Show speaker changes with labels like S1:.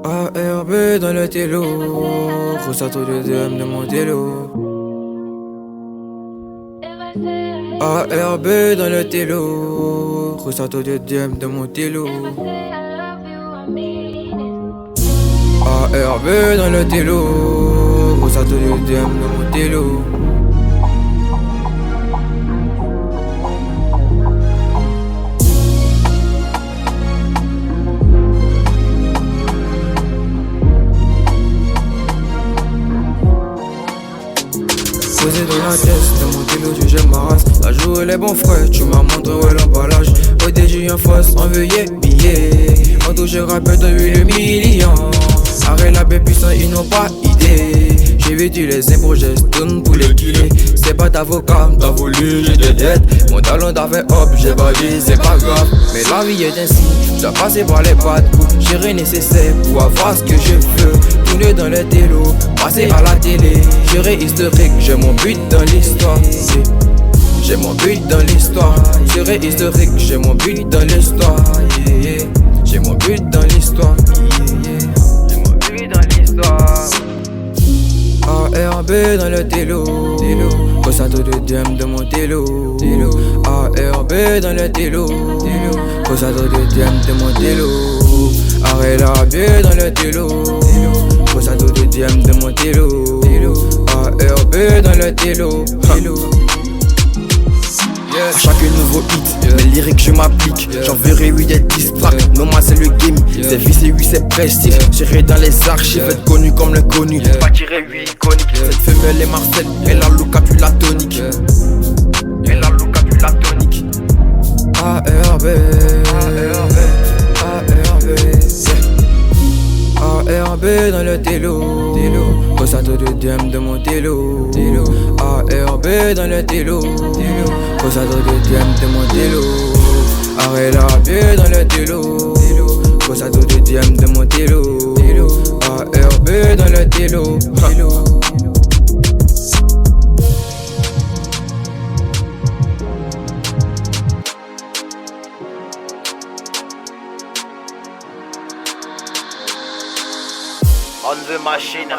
S1: ARB dans le télo, ressort au deuxième de mon télo. ARB dans le télo, ressort au deuxième de mon télo. ARB dans le télo, ressort au deuxième de mon télo. Posé dans la tête, dans mon télo, tu j'aime ma race. La joue les bons frais, tu m'as montré l'emballage. ODJ en face, envoyé billet. En touche rappel, t'as vu le million. Arrête la baie puissant, ils n'ont pas idée. J'ai vécu les impôts, j'estime pour les killers. C'est pas ta vocal, t'as voulu, j'ai des dettes. Mon talent t'a fait hop, j'ai pas dit, c'est pas grave. Mais la vie est ainsi, je dois passer par les pattes. J'ai rien nécessaire pour avoir ce que je veux. Tourner dans le télo, passer à la télé. Gérer historique, j'ai mon but dans l'histoire. J'ai mon but dans l'histoire. Gérer historique, j'ai mon but dans l'histoire. J'ai mon but dans l'histoire. J'ai mon but dans l'histoire. ARB dans le télo, ressort au deuxième de mon télo. ARB dans le télo, ressort au deuxième de mon télo. Arrête la bière dans le télo, ressort au deuxième de mon télo. ARB dans le télo. À chaque nouveau hit, mes lyriques je m'applique. J'enverrai 8 des 10 tracks. Non moi c'est le game, c'est vice et 8 c'est prestige. J'irai dans les archives, être connu comme le connu. Pas tirer 8 iconique. Cette femelle est Marcel, elle a look plus la tonique. Elle a look plus la tonique. ARB, ARB, ARB, ARB dans le télo, ressort au deuxième de mon télo. ARB dans le télo, ressort au deuxième de mon télo. Arrête la bière dans le télo, ressort au deuxième de mon télo. ARB dans le télo.
S2: On the machine.